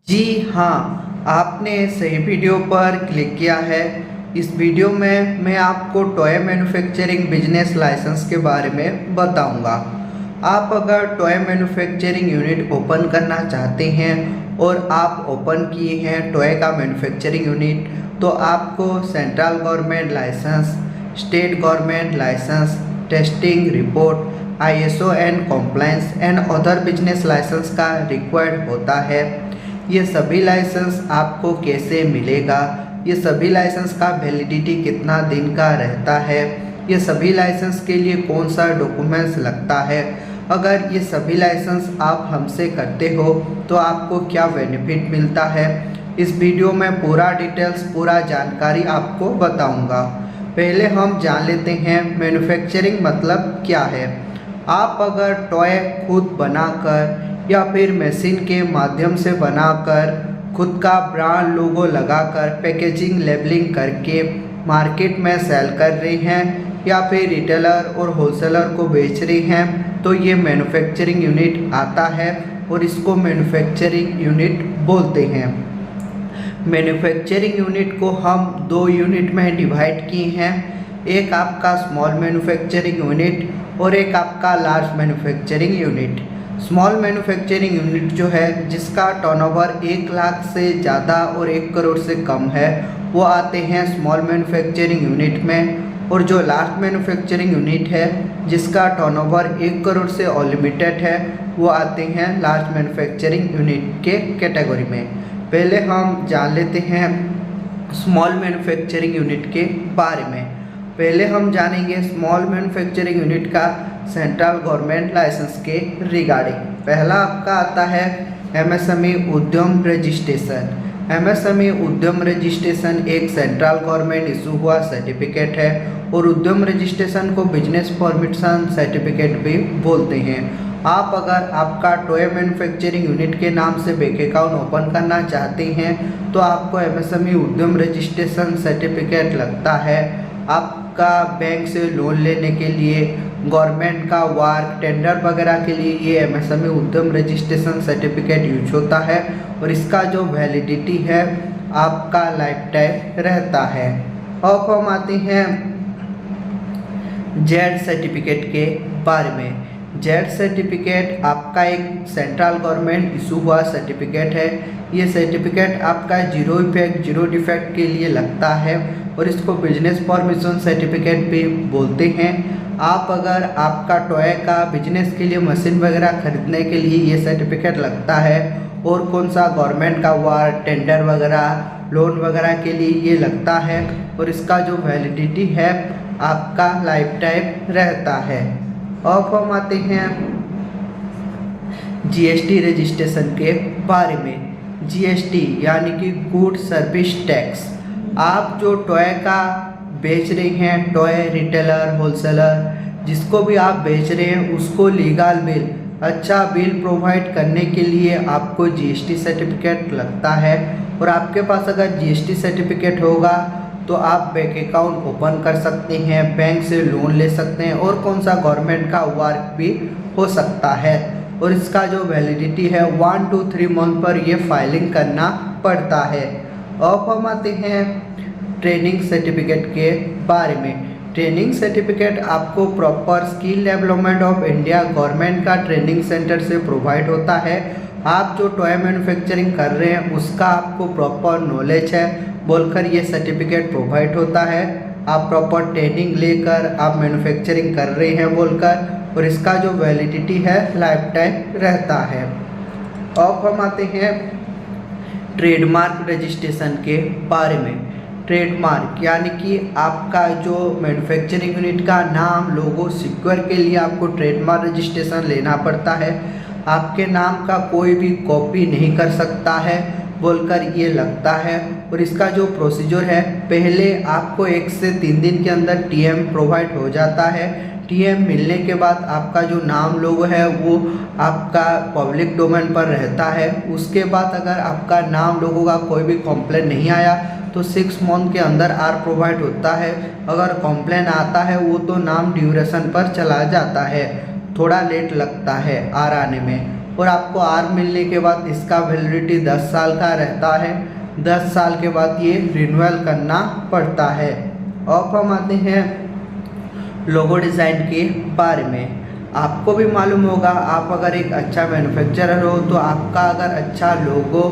जी हाँ, आपने सही वीडियो पर क्लिक किया है। इस वीडियो में मैं आपको टॉय मैन्युफैक्चरिंग बिजनेस लाइसेंस के बारे में बताऊंगा। आप अगर टॉय मैन्युफैक्चरिंग यूनिट ओपन करना चाहते हैं और आप ओपन किए हैं टॉय का मैन्युफैक्चरिंग यूनिट, तो आपको central government licence, state government licence, testing report, ISO and compliance and other business licence का रिक्वायर्ड होता है। ये सभी लाइसेंस आपको कैसे मिलेगा, ये सभी लाइसेंस का वैलिडिटी कितना दिन का रहता है, ये सभी लाइसेंस के लिए कौन सा डॉक्यूमेंट्स लगता है, अगर ये सभी लाइसेंस आप हमसे करते हो तो आपको क्या बेनिफिट मिलता है, इस वीडियो में पूरा डिटेल्स पूरा जानकारी आपको बताऊंगा। पहले हम जान लेते हैं मैन्युफैक्चरिंग मतलब क्या है। आप अगर टॉय खुद बनाकर या फिर मशीन के माध्यम से बनाकर खुद का ब्रांड लोगो लगाकर पैकेजिंग लेबलिंग करके मार्केट में सेल कर रहे हैं या फिर रिटेलर और होलसेलर को बेच रहे हैं, तो ये मैन्युफैक्चरिंग यूनिट आता है और इसको मैन्युफैक्चरिंग यूनिट बोलते हैं। मैन्युफैक्चरिंग यूनिट को हम दो यूनिट में डिवाइड किए हैं, एक आपका स्मॉल मैन्युफैक्चरिंग यूनिट और एक आपका large manufacturing unit. Small manufacturing unit जो है, जिसका टर्नओवर 1 लाख से ज़्यादा और 1 करोड़ से कम है, वो आते हैं स्मॉल मैन्युफैक्चरिंग यूनिट में। और जो लार्ज मैन्युफैक्चरिंग यूनिट है, जिसका टर्नओवर 1 करोड़ से अनलिमिटेड है, वो आते हैं लार्ज मैन्युफैक्चरिंग यूनिट के कैटेगरी में। पहले हम जान लेते हैं स्मॉल मैन्युफैक्चरिंग यूनिट के बारे में। पहले हम जानेंगे स्मॉल मैन्युफैक्चरिंग यूनिट का सेंट्रल गवर्नमेंट लाइसेंस के रिगार्डिंग। पहला आपका आता है MSME उद्यम रजिस्ट्रेशन। MSME उद्यम रजिस्ट्रेशन एक सेंट्रल गवर्नमेंट इशू हुआ सर्टिफिकेट है और उद्यम रजिस्ट्रेशन को बिजनेस परमिशन सर्टिफिकेट भी बोलते हैं। आप अगर आपका टॉय मैन्युफैक्चरिंग यूनिट के नाम से बैंक अकाउंट ओपन करना चाहते हैं तो आपको MSME उद्यम रजिस्ट्रेशन सर्टिफिकेट लगता है। आपका बैंक से लोन लेने के लिए, गवर्नमेंट का वर्क टेंडर वगैरह के लिए ये MSME उद्यम रजिस्ट्रेशन सर्टिफिकेट यूज होता है और इसका जो वैलिडिटी है आपका लाइफ टाइम रहता है। अब हम आते हैं जेड सर्टिफिकेट के बारे में। जेड सर्टिफिकेट आपका एक सेंट्रल गवर्नमेंट इशू हुआ सर्टिफिकेट है। ये सर्टिफिकेट आपका जीरो इफेक्ट जीरो डिफेक्ट के लिए लगता है और इसको बिजनेस परमिशन सर्टिफिकेट भी बोलते हैं। आप अगर आपका टॉय का बिजनेस के लिए मशीन वगैरह खरीदने के लिए ये सर्टिफिकेट लगता है और कौन सा गवर्नमेंट का वर्क टेंडर वगैरह लोन वगैरह के लिए ये लगता है और इसका जो वैलिडिटी है आपका लाइफ टाइम रहता है। अब हम आते हैं GST रजिस्ट्रेशन के बारे में। GST यानी कि गुड सर्विस टैक्स। आप जो टॉय का बेच रहे हैं, टॉय रिटेलर होलसेलर जिसको भी आप बेच रहे हैं, उसको लीगल बिल, अच्छा बिल प्रोवाइड करने के लिए आपको GST सर्टिफिकेट लगता है। और आपके पास अगर GST सर्टिफिकेट होगा तो आप बैंक अकाउंट ओपन कर सकते हैं, बैंक से लोन ले सकते हैं और कौन सा गवर्नमेंट का वर्क भी हो सकता है। और इसका जो वैलिडिटी है 1 to 3 मंथ पर ये फाइलिंग करना पड़ता है। अब हम आते हैं ट्रेनिंग सर्टिफिकेट के बारे में। ट्रेनिंग सर्टिफिकेट आपको proper skill development of India government का ट्रेनिंग सेंटर से प्रोवाइड होता है। आप जो टॉय मैन्युफैक्चरिंग कर रहे हैं उसका आपको प्रॉपर नॉलेज है बोलकर ये सर्टिफिकेट प्रोवाइड होता है। आप प्रॉपर ट्रेनिंग लेकर आप मैन्युफैक्चरिंग कर रहे हैं बोलकर, और इसका जो वैलिडिटी है लाइफ टाइम रहता है। अब हम आते हैं ट्रेडमार्क रजिस्ट्रेशन के बारे में। ट्रेडमार्क यानी कि आपका जो मैन्युफैक्चरिंग यूनिट का नाम लोगो सिक्योर के लिए आपको ट्रेडमार्क रजिस्ट्रेशन लेना पड़ता है। आपके नाम का कोई भी कॉपी नहीं कर सकता है बोलकर ये लगता है। और इसका जो प्रोसीजर है, पहले आपको 1 से 3 दिन के अंदर TM प्रोवाइड हो जाता है। TM मिलने के बाद आपका जो नाम लोगो है वो आपका पब्लिक डोमेन पर रहता है। उसके बाद अगर आपका नाम लोगो का कोई भी कंप्लेंट नहीं आया तो 6 मंथ के अंदर R प्रोवाइड होता है। अगर कंप्लेंट आता है वो तो नाम ड्यूरेशन पर चला जाता है, थोड़ा लेट लगता है R आने में। और आपको आर मिलने के बाद इसका वैलिडिटी 10 साल का रहता है। 10 साल के बाद ये रिन्यूअल करना पड़ता है। अब हम आते हैं लोगो डिज़ाइन के बारे में। आपको भी मालूम होगा, आप अगर एक अच्छा मैन्युफैक्चरर हो तो आपका अगर अच्छा लोगो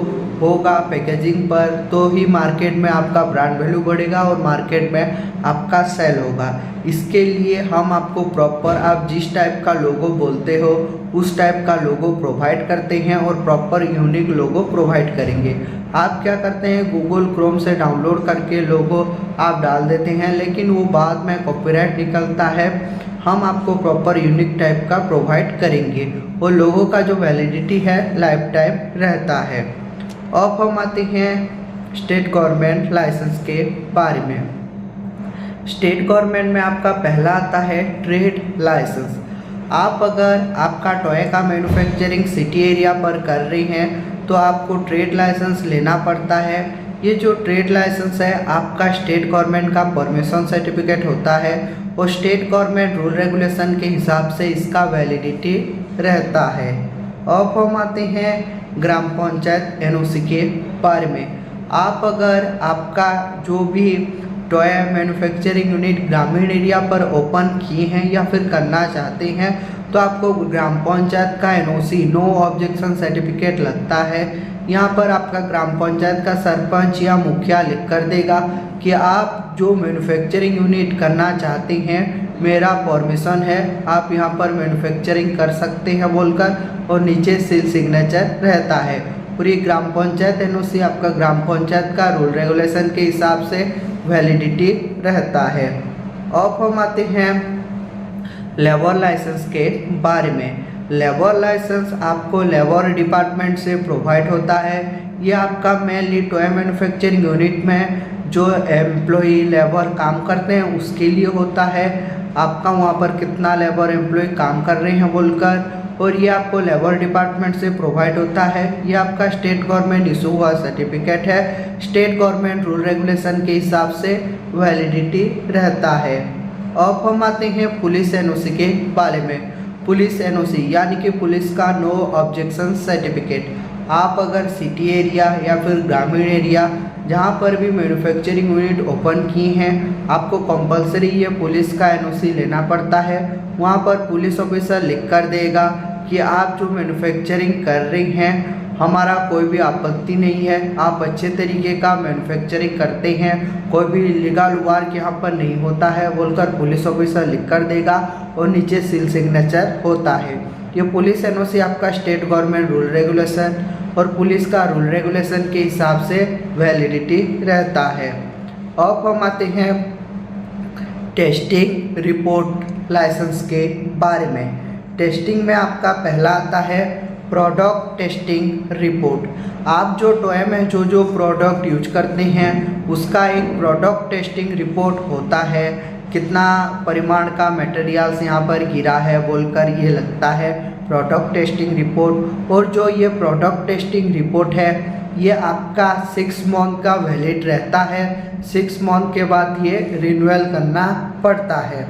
होगा पैकेजिंग पर तो ही मार्केट में आपका ब्रांड वैल्यू बढ़ेगा और मार्केट में आपका सेल होगा। इसके लिए हम आपको प्रॉपर आप जिस टाइप का लोगो बोलते हो उस टाइप का लोगो प्रोवाइड करते हैं और प्रॉपर यूनिक लोगो प्रोवाइड करेंगे। आप क्या करते हैं, गूगल क्रोम से डाउनलोड करके लोगो आप डाल देते हैं, लेकिन वो बाद में कॉपीराइट निकलता है। हम आपको प्रॉपर यूनिक टाइप का प्रोवाइड करेंगे और लोगों का जो वैलिडिटी है लाइफ टाइम रहता है। अब हम आते हैं स्टेट गवर्नमेंट लाइसेंस के बारे में। स्टेट गवर्नमेंट में आपका पहला आता है ट्रेड लाइसेंस। आप अगर आपका टॉय का मैन्युफैक्चरिंग सिटी एरिया पर कर रही हैं तो आपको ट्रेड लाइसेंस लेना पड़ता है। ये जो ट्रेड लाइसेंस है आपका स्टेट गवर्नमेंट का परमिशन सर्टिफिकेट होता है और स्टेट गवर्नमेंट रूल रेगुलेशन के हिसाब से इसका वैलिडिटी रहता है। अब हम आते हैं ग्राम पंचायत एनओसी के बारे में। आप अगर आपका जो भी टॉय मैन्युफैक्चरिंग यूनिट ग्रामीण एरिया पर ओपन किए हैं या फिर करना चाहते हैं तो आपको ग्राम पंचायत का एनओसी नो ऑब्जेक्शन सर्टिफिकेट लगता है। यहाँ पर आपका ग्राम पंचायत का सरपंच या मुखिया लिख कर देगा कि आप जो मैन्युफैक्चरिंग यूनिट करना चाहते हैं मेरा परमिशन है, आप यहाँ पर मैन्युफैक्चरिंग कर सकते हैं बोलकर, और नीचे सील सिग्नेचर रहता है। और ये ग्राम पंचायत एनओसी आपका ग्राम पंचायत का रूल रेगुलेशन के हिसाब से वैलिडिटी रहता है। अब हम आते हैं लेबर लाइसेंस के बारे में। लेबर लाइसेंस आपको लेबर डिपार्टमेंट से प्रोवाइड होता है। ये आपका मेनली टॉय मैन्युफैक्चरिंग यूनिट में जो एम्प्लॉई लेबर काम करते हैं उसके लिए होता है। आपका वहाँ पर कितना लेबर एम्प्लॉय काम कर रहे हैं बोलकर, और ये आपको लेबर डिपार्टमेंट से प्रोवाइड होता है। ये आपका स्टेट गवर्नमेंट इशू हुआ सर्टिफिकेट है। स्टेट गवर्नमेंट रूल रेगुलेशन के हिसाब से वैलिडिटी रहता है। अब हम आते हैं पुलिस एनओसी के बारे में। पुलिस एनओसी यानी कि पुलिस का नो ऑब्जेक्शन सर्टिफिकेट। आप अगर सिटी एरिया या फिर ग्रामीण एरिया जहाँ पर भी मैन्युफैक्चरिंग यूनिट ओपन की हैं आपको कंपलसरी ये पुलिस का एनओसी लेना पड़ता है। वहाँ पर पुलिस ऑफिसर लिख कर देगा कि आप जो मैन्युफैक्चरिंग कर रही हैं हमारा कोई भी आपत्ति नहीं है, आप अच्छे तरीके का मैन्युफैक्चरिंग करते हैं, कोई भी इलीगल वर्क यहाँ पर नहीं होता है बोलकर पुलिस ऑफिसर लिख कर देगा और नीचे सील सिग्नेचर होता है। ये पुलिस एनओसी आपका स्टेट गवर्नमेंट रूल रेगुलेशन और पुलिस का रूल रेगुलेशन के हिसाब से वैलिडिटी रहता है। अब हम आते हैं टेस्टिंग रिपोर्ट लाइसेंस के बारे में। टेस्टिंग में आपका पहला आता है प्रोडक्ट टेस्टिंग रिपोर्ट। आप जो टॉय में जो प्रोडक्ट यूज करते हैं उसका एक प्रोडक्ट टेस्टिंग रिपोर्ट होता है। कितना परिमाण का मटेरियल्स यहाँ पर गिरा है बोलकर ये लगता है प्रोडक्ट टेस्टिंग रिपोर्ट। और जो ये प्रोडक्ट टेस्टिंग रिपोर्ट है ये आपका 6 मंथ का वैलिड रहता है। 6 मंथ के बाद ये रिन्यूअल करना पड़ता है।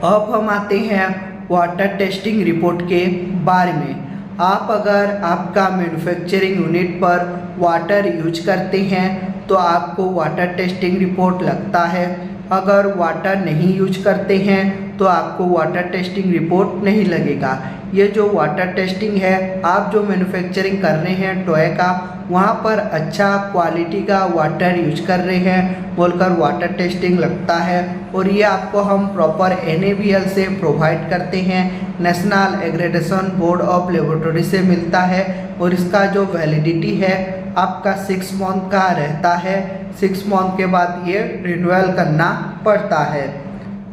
अब हम आते हैं वाटर टेस्टिंग रिपोर्ट के बारे में। आप अगर आपका मैन्युफैक्चरिंग यूनिट पर वाटर यूज करते हैं तो आपको वाटर टेस्टिंग रिपोर्ट लगता है। अगर वाटर नहीं यूज करते हैं तो आपको वाटर टेस्टिंग रिपोर्ट नहीं लगेगा। ये जो वाटर टेस्टिंग है आप जो मैन्युफैक्चरिंग कर रहे हैं टॉय का वहाँ पर अच्छा क्वालिटी का वाटर यूज कर रहे हैं बोलकर वाटर टेस्टिंग लगता है। और ये आपको हम प्रॉपर NABL से प्रोवाइड करते हैं, national aggradation board of laboratory से मिलता है। और इसका जो वैलिडिटी है आपका 6 मंथ का रहता है। 6 मंथ के बाद ये रिन्यूअल करना पड़ता है।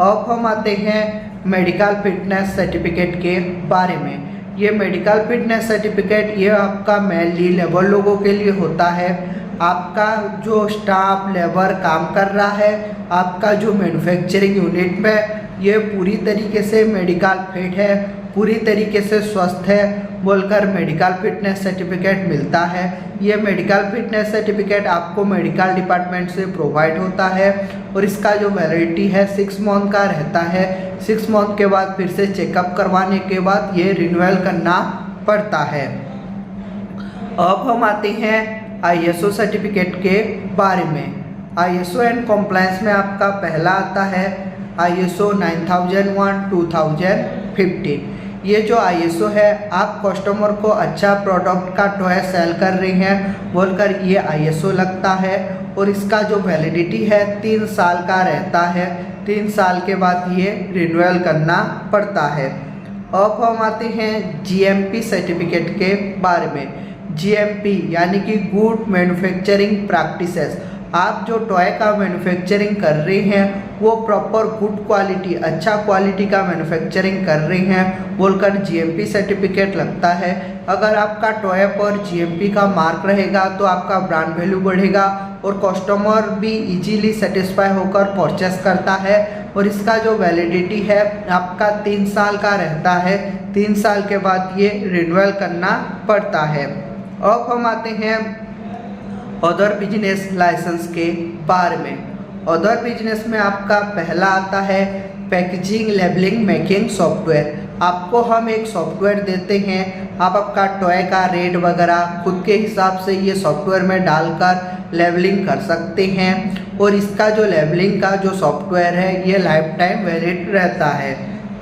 अब हम आते हैं मेडिकल फिटनेस सर्टिफिकेट के बारे में। ये मेडिकल फिटनेस सर्टिफिकेट ये आपका मेनली लेबर लोगों के लिए होता है। आपका जो स्टाफ लेबर काम कर रहा है आपका जो मैन्युफैक्चरिंग यूनिट में ये पूरी तरीके से मेडिकल फिट है पूरी तरीके से स्वस्थ है बोलकर मेडिकल फिटनेस सर्टिफिकेट मिलता है। ये मेडिकल फिटनेस सर्टिफिकेट आपको मेडिकल डिपार्टमेंट से प्रोवाइड होता है और इसका जो वैलिडिटी है 6 मंथ का रहता है। 6 मंथ के बाद फिर से चेकअप करवाने के बाद ये रिन्यूअल करना पड़ता है। अब हम आते हैं ISO सर्टिफिकेट के बारे में। ISO एंड कॉम्प्लायंस में आपका पहला आता है ISO 9001:2015। ये जो ISO है, आप कस्टमर को अच्छा प्रोडक्ट का टॉय सेल कर रहे हैं बोलकर ये ISO लगता है और इसका जो वैलिडिटी है 3 साल का रहता है। 3 साल के बाद ये रिन्यूअल करना पड़ता है। अब हम आते हैं GMP सर्टिफिकेट के बारे में। GMP यानी कि गुड मैन्युफैक्चरिंग प्रैक्टिसेस। आप जो टॉय का मैन्युफैक्चरिंग कर रहे हैं वो प्रॉपर गुड क्वालिटी, अच्छा क्वालिटी का मैन्युफैक्चरिंग कर रहे हैं बोलकर GMP सर्टिफिकेट लगता है। अगर आपका टॉय पर GMP का मार्क रहेगा तो आपका ब्रांड वैल्यू बढ़ेगा और कस्टमर भी इजीली सेटिस्फाई होकर परचेस करता है। और इसका जो वैलिडिटी है आपका 3 साल का रहता है। 3 साल के बाद ये रिन्यूअल करना पड़ता है। अब हम आते हैं अदर बिजनेस लाइसेंस के बारे में। अदर बिजनेस में आपका पहला आता है पैकेजिंग लेबलिंग मेकिंग सॉफ्टवेयर। आपको हम एक सॉफ्टवेयर देते हैं, आप आपका टॉय का रेट वगैरह खुद के हिसाब से ये सॉफ्टवेयर में डालकर लेबलिंग कर सकते हैं और इसका जो लेबलिंग का जो सॉफ्टवेयर है ये लाइफ टाइम वैलिड रहता है।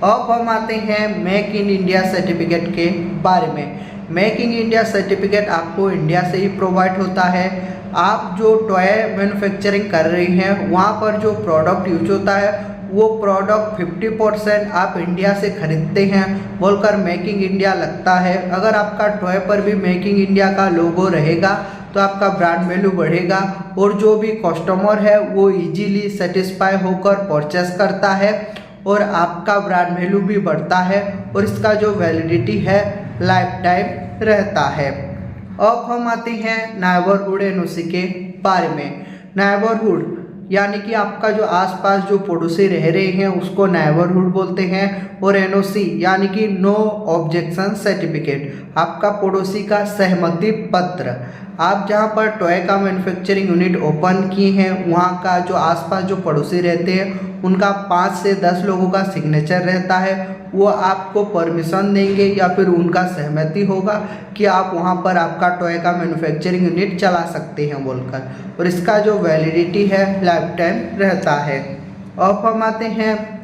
अब हम आते हैं मेक इन इंडिया सर्टिफिकेट के बारे में। मेक इन इंडिया सर्टिफिकेट आपको इंडिया से ही प्रोवाइड होता है। आप जो टॉय मैन्युफैक्चरिंग कर रहे हैं वहाँ पर जो प्रोडक्ट यूज होता है वो प्रोडक्ट 50% आप इंडिया से खरीदते हैं बोलकर मेकिंग इंडिया लगता है। अगर आपका टॉय पर भी मेकिंग इंडिया का लोगो रहेगा तो आपका ब्रांड वैल्यू बढ़ेगा और जो भी कस्टमर है वो इजीली सेटिस्फाई होकर परचेस करता है और आपका ब्रांड वैल्यू भी बढ़ता है और इसका जो वैलिडिटी है लाइफ टाइम रहता है। अब हम आते हैं नेबरहुड NOC के बारे में। नेबरहुड यानी कि आपका जो आसपास जो पड़ोसी रह रहे हैं उसको नेबरहुड बोलते हैं और NOC यानी कि नो ऑब्जेक्शन सर्टिफिकेट, आपका पड़ोसी का सहमति पत्र। आप जहां पर टॉय का मैन्युफैक्चरिंग यूनिट ओपन किए हैं वहां का जो आसपास जो पड़ोसी रहते हैं उनका 5 से 10 लोगों का सिग्नेचर रहता है। वो आपको परमिशन देंगे या फिर उनका सहमति होगा कि आप वहां पर आपका टॉय का मैन्युफैक्चरिंग यूनिट चला सकते हैं बोलकर, और इसका जो वैलिडिटी है लाइफ टाइम रहता है। अब हम आते हैं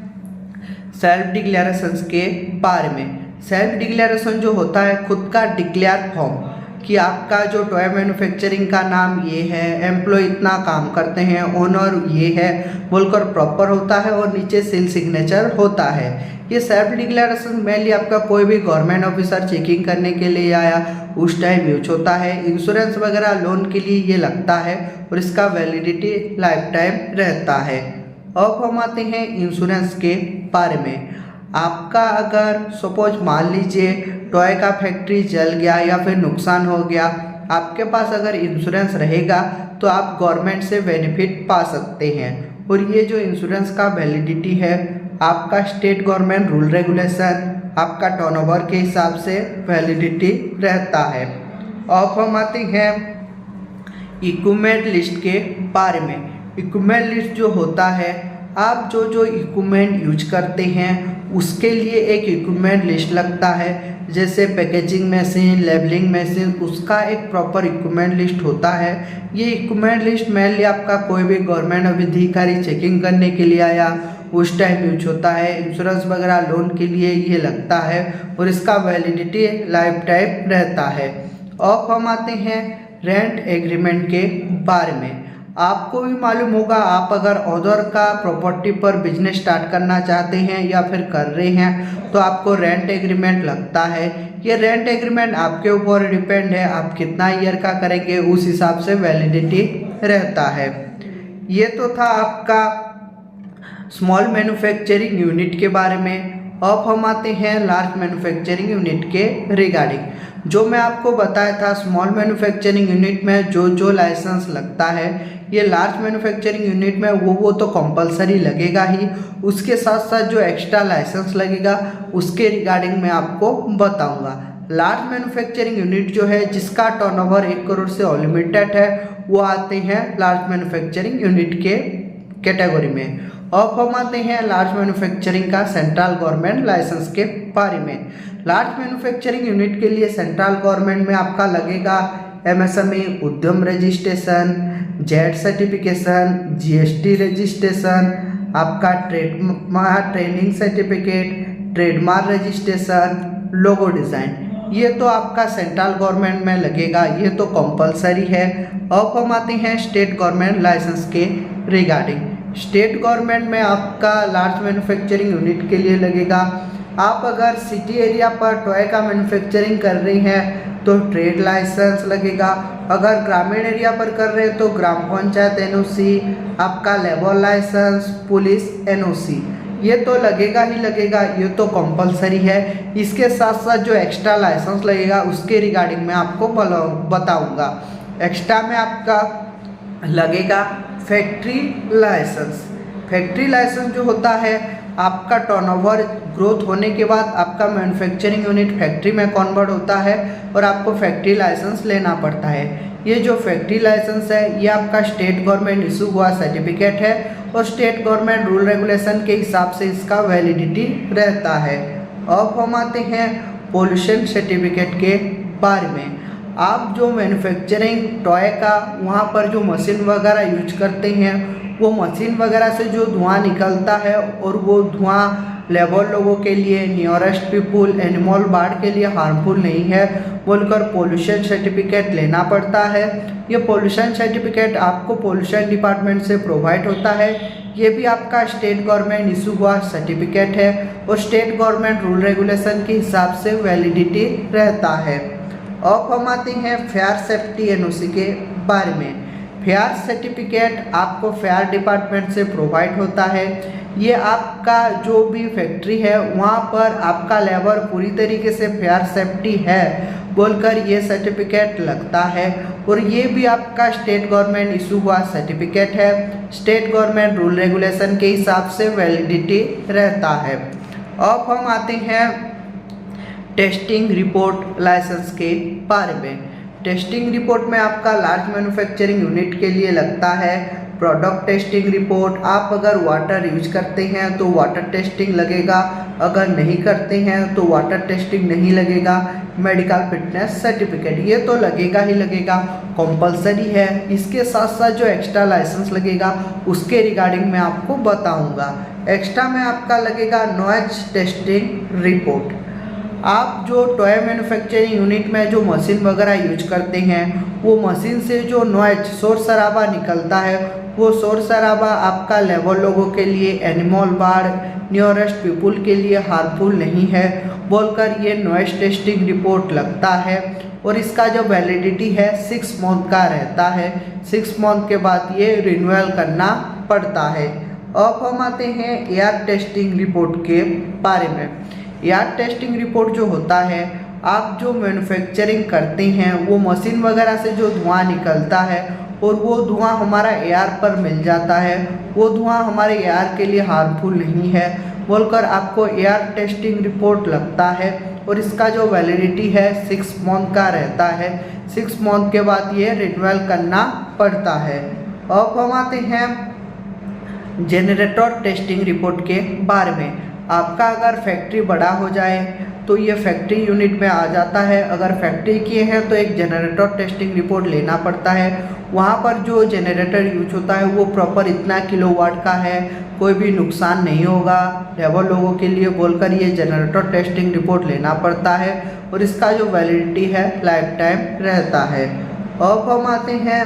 सेल्फ डिक्लेरेशंस के बारे में। सेल्फ डिक्लेरेशन जो होता है खुद का डिक्लेयर फॉर्म कि आपका जो टॉय मैन्युफैक्चरिंग का नाम ये है, एम्प्लॉय इतना काम करते हैं, ओनर ये है बोलकर प्रॉपर होता है और नीचे सील सिग्नेचर होता है। ये सेल्फ डिक्लेरेशन मेनली आपका कोई भी गवर्नमेंट ऑफिसर चेकिंग करने के लिए आया उस टाइम यूज होता है। इंश्योरेंस वगैरह लोन के लिए ये लगता है और इसका वैलिडिटी लाइफ टाइम रहता है। अब हम आते हैं इंश्योरेंस के बारे में। आपका अगर सपोज मान लीजिए टॉय का फैक्ट्री जल गया या फिर नुकसान हो गया, आपके पास अगर इंश्योरेंस रहेगा तो आप गवर्नमेंट से बेनिफिट पा सकते हैं। और ये जो इंश्योरेंस का वैलिडिटी है आपका स्टेट गवर्नमेंट रूल रेगुलेशन आपका टर्नओवर के हिसाब से वैलिडिटी रहता है। अब हम आते हैं इक्विपमेंट लिस्ट के बारे में। इक्विपमेंट लिस्ट जो होता है, आप जो इक्विपमेंट यूज करते हैं उसके लिए एक इक्विपमेंट लिस्ट लगता है, जैसे पैकेजिंग मशीन, लेबलिंग मशीन, उसका एक प्रॉपर इक्विपमेंट लिस्ट होता है। ये इक्विपमेंट लिस्ट मेनली आपका कोई भी गवर्नमेंट अधिकारी चेकिंग करने के लिए आया उस टाइम यूज होता है। इंश्योरेंस वगैरह लोन के लिए ये लगता है और इसका वैलिडिटी लाइफ टाइम रहता है। अब हम आते हैं रेंट एग्रीमेंट के बारे में। आपको भी मालूम होगा, आप अगर अदर का प्रॉपर्टी पर बिजनेस स्टार्ट करना चाहते हैं या फिर कर रहे हैं तो आपको रेंट एग्रीमेंट लगता है। ये रेंट एग्रीमेंट आपके ऊपर डिपेंड है, आप कितना ईयर का करेंगे उस हिसाब से वैलिडिटी रहता है। ये तो था आपका स्मॉल मैन्युफैक्चरिंग यूनिट के बारे में। अब हम आते हैं लार्ज मैन्युफैक्चरिंग यूनिट के रिगार्डिंग। जो मैं आपको बताया था स्मॉल मैन्युफैक्चरिंग यूनिट में जो लाइसेंस लगता है, ये लार्ज मैन्युफैक्चरिंग यूनिट में वो तो कंपलसरी लगेगा ही, उसके साथ साथ जो एक्स्ट्रा लाइसेंस लगेगा उसके रिगार्डिंग मैं आपको बताऊंगा। लार्ज मैन्युफैक्चरिंग यूनिट जो है जिसका टर्नओवर 1 करोड़ से अनलिमिटेड है, वो आते हैं लार्ज मैन्युफैक्चरिंग यूनिट के कैटेगरी में। अब हम आते हैं लार्ज मैन्युफैक्चरिंग का सेंट्रल गवर्नमेंट लाइसेंस के बारे में। लार्ज मैन्युफैक्चरिंग यूनिट के लिए सेंट्रल गवर्नमेंट में आपका लगेगा MSME Udyam registration, ZED certification, GST registration, आपका training certificate, trademark registration, logo design, ये तो आपका सेंट्रल गवर्नमेंट में लगेगा, ये तो कंपलसरी है। अब हम आते हैं स्टेट गवर्नमेंट लाइसेंस के रिगार्डिंग। स्टेट गवर्नमेंट में आपका लार्ज मैन्युफैक्चरिंग यूनिट के लिए लगेगा, आप अगर सिटी एरिया पर टॉय का मैन्युफैक्चरिंग कर रही हैं तो ट्रेड लाइसेंस लगेगा, अगर ग्रामीण एरिया पर कर रहे हैं तो ग्राम पंचायत एनओसी, आपका लेबर लाइसेंस, पुलिस एनओसी, ये तो लगेगा ही लगेगा, ये तो कंपलसरी है। इसके साथ साथ जो एक्स्ट्रा लाइसेंस लगेगा उसके रिगार्डिंग मैं आपको बताऊंगा। एक्स्ट्रा में आपका लगेगा फैक्ट्री लाइसेंस। फैक्ट्री लाइसेंस जो होता है, आपका टर्नओवर ग्रोथ होने के बाद आपका मैन्युफैक्चरिंग यूनिट फैक्ट्री में कन्वर्ट होता है और आपको फैक्ट्री लाइसेंस लेना पड़ता है। ये जो फैक्ट्री लाइसेंस है ये आपका स्टेट गवर्नमेंट इशू हुआ सर्टिफिकेट है और स्टेट गवर्नमेंट रूल रेगुलेशन के हिसाब से इसका वैलिडिटी रहता है। अब हम आते हैं पोल्यूशन सर्टिफिकेट के बारे में। आप जो मैन्युफैक्चरिंग टॉय का वहाँ पर जो मशीन वगैरह यूज करते हैं, वो मशीन वगैरह से जो धुआं निकलता है और वो धुआं लेबर लोगों के लिए, नियरेस्ट पीपुल, एनिमल बर्ड के लिए हार्मफुल नहीं है बोलकर पोल्यूशन सर्टिफिकेट लेना पड़ता है। ये पोल्यूशन सर्टिफिकेट आपको पोल्यूशन डिपार्टमेंट से प्रोवाइड होता है। ये भी आपका स्टेट गवर्नमेंट इशू हुआ सर्टिफिकेट है और स्टेट गवर्नमेंट रूल रेगुलेशन के हिसाब से वैलिडिटी रहता है। अब हम आते हैं फायर सेफ्टी एनओसी के बारे में। फायर सर्टिफिकेट आपको फायर डिपार्टमेंट से प्रोवाइड होता है। ये आपका जो भी फैक्ट्री है वहाँ पर आपका लेबर पूरी तरीके से फायर सेफ्टी है बोलकर ये सर्टिफिकेट लगता है और ये भी आपका स्टेट गवर्नमेंट इशू हुआ सर्टिफिकेट है। स्टेट गवर्नमेंट रूल रेगुलेशन के हिसाब से वैलिडिटी रहता है। अब हम आते हैं टेस्टिंग रिपोर्ट लाइसेंस के बारे में। टेस्टिंग रिपोर्ट में आपका लार्ज मैन्युफैक्चरिंग यूनिट के लिए लगता है प्रोडक्ट टेस्टिंग रिपोर्ट। आप अगर वाटर यूज करते हैं तो वाटर टेस्टिंग लगेगा, अगर नहीं करते हैं तो वाटर टेस्टिंग नहीं लगेगा। मेडिकल फिटनेस सर्टिफिकेट, ये तो लगेगा ही लगेगा, कंपलसरी है। इसके साथ साथ जो एक्स्ट्रा लाइसेंस लगेगा उसके रिगार्डिंग मैं आपको बताऊंगा। एक्स्ट्रा में आपका लगेगा नॉइज टेस्टिंग रिपोर्ट। आप जो टॉय मैन्युफैक्चरिंग यूनिट में जो मशीन वगैरह यूज करते हैं, वो मशीन से जो नॉइज शोर शराबा निकलता है, वो शोर शराबा आपका लेबर लोगों के लिए, एनिमल बर्ड, नियरेस्ट पीपुल के लिए हार्मफुल नहीं है बोलकर ये नॉइज टेस्टिंग रिपोर्ट लगता है और इसका जो वैलिडिटी है 6 मंथ का रहता है। 6 मंथ के बाद ये रिन्यूअल करना पड़ता है। अब हम आते हैं एयर टेस्टिंग रिपोर्ट के बारे में। एयर टेस्टिंग रिपोर्ट जो होता है, आप जो मैन्युफैक्चरिंग करते हैं वो मशीन वगैरह से जो धुआं निकलता है और वो धुआं हमारा एयर पर मिल जाता है, वो धुआं हमारे एयर के लिए हार्मफुल नहीं है बोलकर आपको एयर टेस्टिंग रिपोर्ट लगता है और इसका जो वैलिडिटी है 6 मंथ का रहता है। 6 मंथ के बाद ये रिन्यूअल करना पड़ता है। अब हम आते हैं जनरेटर टेस्टिंग रिपोर्ट के बारे में। आपका अगर फैक्ट्री बड़ा हो जाए तो ये फैक्ट्री यूनिट में आ जाता है। अगर फैक्ट्री किए हैं तो एक जनरेटर टेस्टिंग रिपोर्ट लेना पड़ता है। वहाँ पर जो जनरेटर यूज होता है वो प्रॉपर इतना किलोवाट का है, कोई भी नुकसान नहीं होगा लेबर लोगों के लिए बोलकर ये जनरेटर टेस्टिंग रिपोर्ट लेना पड़ता है और इसका जो वैलिडिटी है लाइफ टाइम रहता है। अब हम आते हैं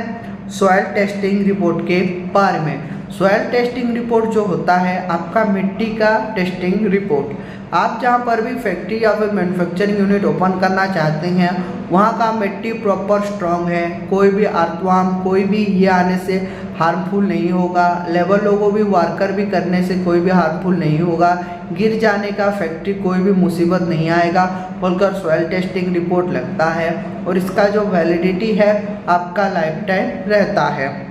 सॉइल टेस्टिंग रिपोर्ट के बारे में। सॉइल टेस्टिंग रिपोर्ट जो होता है आपका मिट्टी का टेस्टिंग रिपोर्ट। आप जहाँ पर भी फैक्ट्री या फिर मैन्युफैक्चरिंग यूनिट ओपन करना चाहते हैं वहाँ का मिट्टी प्रॉपर स्ट्रांग है, कोई भी अर्थवर्म कोई भी ये आने से हार्मफुल नहीं होगा, लेबर लोगों भी वर्कर भी करने से कोई भी हार्मफुल नहीं होगा, गिर जाने का फैक्ट्री कोई भी मुसीबत नहीं आएगा बोलकर सॉइल टेस्टिंग रिपोर्ट लगता है और इसका जो वैलिडिटी है आपका लाइफ टाइम रहता है।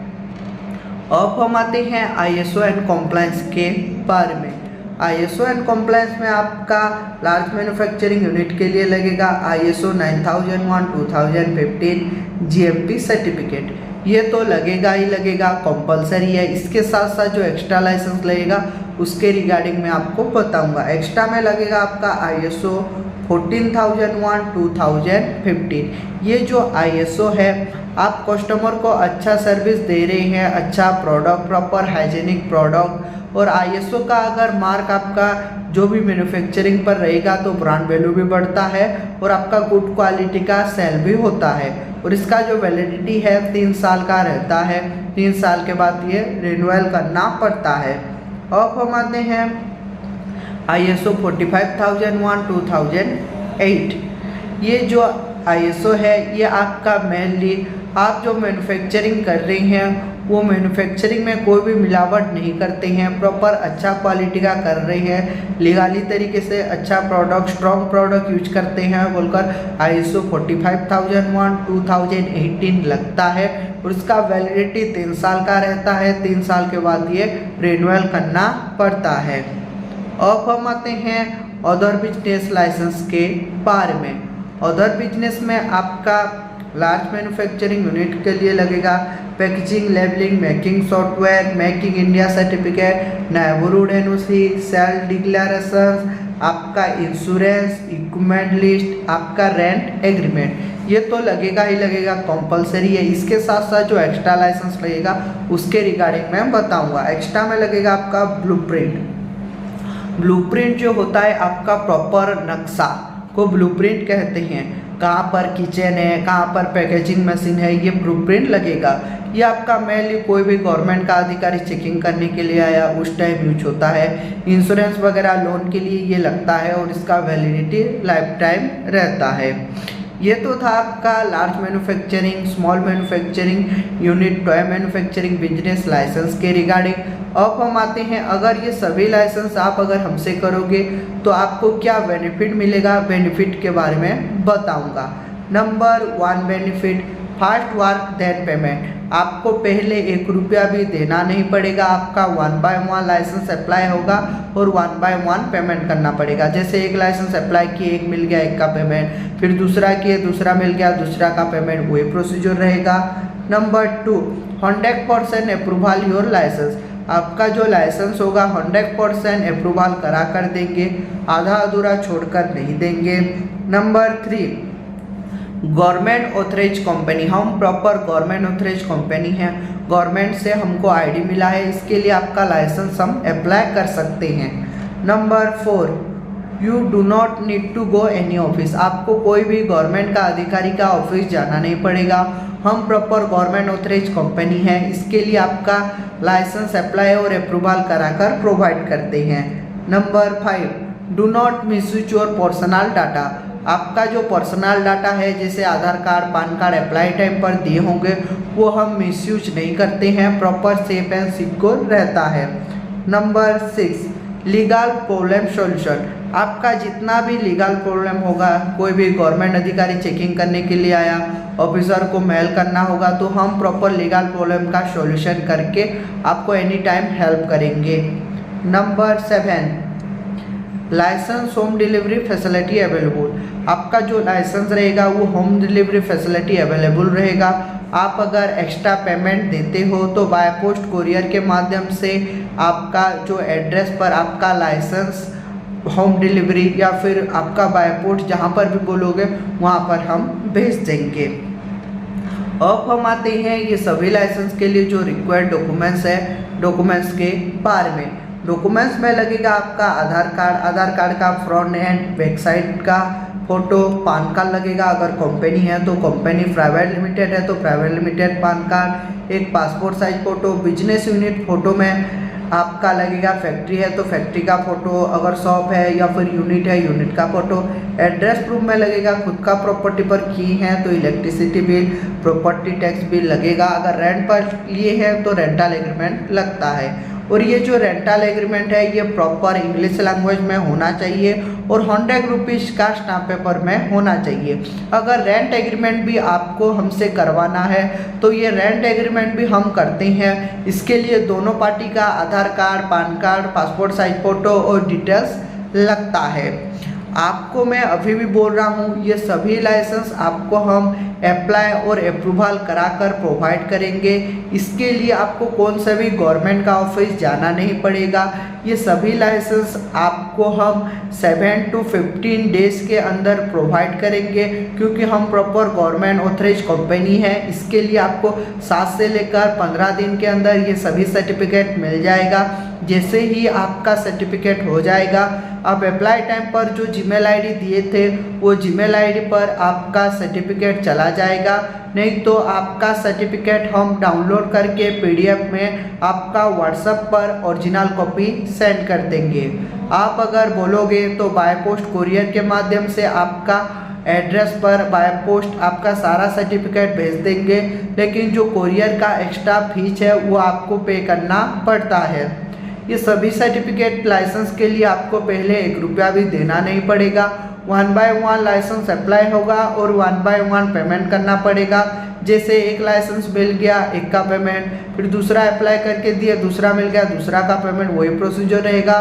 अब हम आते हैं ISO एंड कॉम्प्लायंस के बारे में। ISO एंड कॉम्प्लायंस में आपका लार्ज मैन्युफैक्चरिंग यूनिट के लिए लगेगा ISO 9001:2015 GMP सर्टिफिकेट। ये तो लगेगा ही लगेगा, कंपलसरी है। इसके साथ साथ जो एक्स्ट्रा लाइसेंस लगेगा उसके रिगार्डिंग मैं आपको बताऊंगा। एक्स्ट्रा में लगेगा आपका ISO 14001:2015। ये जो ISO है आप कस्टमर को अच्छा सर्विस दे रहे हैं, अच्छा प्रोडक्ट, प्रॉपर हाइजेनिक प्रोडक्ट, और ISO का अगर मार्क आपका जो भी मैन्युफैक्चरिंग पर रहेगा तो ब्रांड वैल्यू भी बढ़ता है और आपका गुड क्वालिटी का सेल भी होता है। और इसका जो वैलिडिटी है 3 साल का रहता है, 3 साल के बाद ये रिन्यूअल करना पड़ता है। अब हम आते हैं ISO 45001:2008। ये जो ISO है ये आपका मेनली आप जो मैन्युफैक्चरिंग कर रहे हैं वो मैन्युफैक्चरिंग में कोई भी मिलावट नहीं करते हैं, प्रॉपर अच्छा क्वालिटी का कर रहे हैं, लीगली तरीके से अच्छा प्रोडक्ट, स्ट्रॉन्ग प्रोडक्ट यूज करते हैं बोलकर ISO 45001:2018 लगता है और उसका वैलिडिटी 3 साल का रहता है। 3 साल के बाद ये रिन्यूअल करना पड़ता है। अब हम आते हैं अदर बिजनेस लाइसेंस के बारे में। अदर बिजनेस में आपका लार्ज मैन्युफैक्चरिंग यूनिट के लिए लगेगा packaging, labelling, making software, making India certificate, neighbourhood NOC, self declaration, आपका इंश्योरेंस, इक्विपमेंट लिस्ट, आपका रेंट एग्रीमेंट। ये तो लगेगा ही लगेगा, कंपलसरी है। इसके साथ साथ जो एक्स्ट्रा लाइसेंस लगेगा उसके रिगार्डिंग मैं बताऊंगा। एक्स्ट्रा में लगेगा आपका ब्लूप्रिंट। ब्लूप्रिंट जो होता है आपका प्रॉपर नक्शा को ब्लूप्रिंट कहते हैं। कहाँ पर किचन है, कहाँ पर पैकेजिंग मशीन है, ये ब्लूप्रिंट लगेगा। ये आपका मेनली कोई भी गवर्नमेंट का अधिकारी चेकिंग करने के लिए आया उस टाइम यूज होता है। इंश्योरेंस वगैरह लोन के लिए ये लगता है और इसका वैलिडिटी लाइफ टाइम रहता है। ये तो था आपका large manufacturing, small manufacturing unit, toy manufacturing business licence के रिगार्डिंग। अब हम आते हैं अगर ये सभी लाइसेंस आप अगर हमसे करोगे तो आपको क्या बेनिफिट मिलेगा, बेनिफिट के बारे में बताऊंगा। Number 1 benefit, fast work then payment. आपको पहले 1 रुपया भी देना नहीं पड़ेगा, आपका 1 by 1 लाइसेंस अप्लाई होगा और 1 by 1 पेमेंट करना पड़ेगा। जैसे एक लाइसेंस अप्लाई किए, एक मिल गया, एक का पेमेंट, फिर दूसरा किए, दूसरा मिल गया, दूसरा का पेमेंट, वही प्रोसीजर रहेगा। Number 2 100% approval your licence. आपका जो लाइसेंस होगा 100% अप्रूवल करा कर देंगे, आधा अधूरा छोड़कर नहीं देंगे। Number 3 government authorise company. हम प्रॉपर गवर्नमेंट ऑथराइज कंपनी है, गवर्नमेंट से हमको ID मिला है, इसके लिए आपका लाइसेंस हम अप्लाई कर सकते हैं। Number 4 you do not need to go any office. आपको कोई भी गवर्नमेंट का अधिकारी का ऑफिस जाना नहीं पड़ेगा। हम प्रॉपर गवर्नमेंट ऑथराइज कंपनी है, इसके लिए आपका लाइसेंस अप्लाई और अप्रूवल कराकर प्रोवाइड करते हैं। Number 5 do not misuse your personal data. आपका जो पर्सनल डाटा है जैसे Aadhaar card, PAN card apply time पर दिए होंगे वो हम मिसयूज नहीं करते हैं, प्रॉपर सेफ एंड सिक्योर रहता है। Number 6 legal problem solution. आपका जितना भी लीगल प्रॉब्लम होगा, कोई भी गवर्नमेंट अधिकारी चेकिंग करने के लिए आया, ऑफिसर को मेल करना होगा तो हम प्रॉपर लीगल प्रॉब्लम का सॉल्यूशन करके आपको एनी टाइम हेल्प करेंगे। Number 7 licence home delivery facility available. आपका जो लाइसेंस रहेगा वो होम डिलीवरी फैसिलिटी अवेलेबल रहेगा। आप अगर एक्स्ट्रा पेमेंट देते हो तो बाय पोस्ट कोरियर के माध्यम से आपका जो एड्रेस पर आपका लाइसेंस होम डिलीवरी या फिर आपका बाय पोस्ट जहाँ पर भी बोलोगे वहाँ पर हम भेज देंगे। अब हम आते हैं ये सभी लाइसेंस के लिए जो रिक्वायर्ड डॉक्यूमेंट्स है, डॉक्यूमेंट्स के बारे में। डॉक्यूमेंट्स में लगेगा आपका आधार कार्ड का फ्रंट एंड बैक साइड का फोटो, पान कार्ड लगेगा, अगर कंपनी है तो कंपनी, प्राइवेट लिमिटेड है तो प्राइवेट लिमिटेड पान कार्ड, एक passport size photo, business unit photo में आपका लगेगा, फैक्ट्री है तो फैक्ट्री का फ़ोटो, अगर शॉप है या फिर यूनिट है यूनिट का फ़ोटो, एड्रेस प्रूफ में लगेगा, खुद का प्रॉपर्टी पर की है तो electricity bill, property tax bill लगेगा, अगर रेंट पर लिए हैं तो रेंटल एग्रीमेंट लगता है। और ये जो रेंटल एग्रीमेंट है ये प्रॉपर इंग्लिश लैंग्वेज में होना चाहिए और 100 रुपीज़ का स्टाम्प पेपर में होना चाहिए। अगर रेंट एग्रीमेंट भी आपको हमसे करवाना है तो ये रेंट एग्रीमेंट भी हम करते हैं। इसके लिए दोनों पार्टी का Aadhaar card, PAN card, passport size photo और डिटेल्स लगता है। आपको मैं अभी भी बोल रहा हूँ, ये सभी लाइसेंस आपको हम अप्लाई और अप्रूवल कराकर प्रोवाइड करेंगे। इसके लिए आपको कौन सा भी गवर्नमेंट का ऑफिस जाना नहीं पड़ेगा। ये सभी लाइसेंस आपको हम 7 to 15 डेज के अंदर प्रोवाइड करेंगे, क्योंकि हम प्रॉपर गवर्नमेंट ऑथराइज कंपनी है। इसके लिए आपको 7 से लेकर 15 दिन के अंदर ये सभी सर्टिफिकेट मिल जाएगा। जैसे ही आपका सर्टिफिकेट हो जाएगा, आप अप्लाई टाइम पर जो जीमेल आईडी दिए थे वो जीमेल आईडी पर आपका सर्टिफिकेट चला जाएगा। नहीं तो आपका सर्टिफिकेट हम डाउनलोड करके पीडीएफ में आपका व्हाट्सएप पर ओरिजिनल कॉपी सेंड कर देंगे। आप अगर बोलोगे तो बाय पोस्ट कुरियर के माध्यम से आपका एड्रेस पर बाय पोस्ट आपका सारा सर्टिफिकेट भेज देंगे, लेकिन जो कुरियर का एक्स्ट्रा फीस है वो आपको पे करना पड़ता है। ये सभी सर्टिफिकेट लाइसेंस के लिए आपको पहले 1 रुपया भी देना नहीं पड़ेगा। 1 by 1 लाइसेंस अप्लाई होगा और 1 by 1 पेमेंट करना पड़ेगा। जैसे एक लाइसेंस मिल गया, एक का पेमेंट, फिर दूसरा अप्लाई करके दिया, दूसरा मिल गया, दूसरा का पेमेंट, वही प्रोसीजर रहेगा।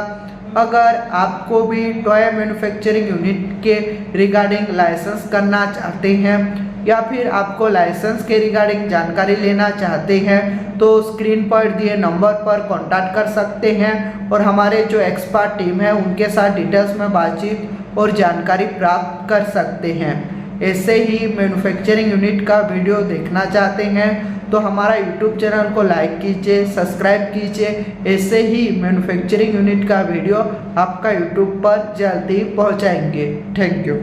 अगर आपको भी टॉय मैन्युफैक्चरिंग यूनिट के रिगार्डिंग लाइसेंस करना चाहते हैं या फिर आपको लाइसेंस के रिगार्डिंग जानकारी लेना चाहते हैं तो स्क्रीन पर दिए नंबर पर कांटेक्ट कर सकते हैं और हमारे जो एक्सपर्ट टीम है उनके साथ डिटेल्स में बातचीत और जानकारी प्राप्त कर सकते हैं। ऐसे ही मैन्युफैक्चरिंग यूनिट का वीडियो देखना चाहते हैं तो हमारा यूट्यूब चैनल को लाइक कीजिए, सब्सक्राइब कीजिए। ऐसे ही मैन्युफैक्चरिंग यूनिट का वीडियो आपका यूट्यूब पर जल्दी पहुंचाएंगे। Thank you.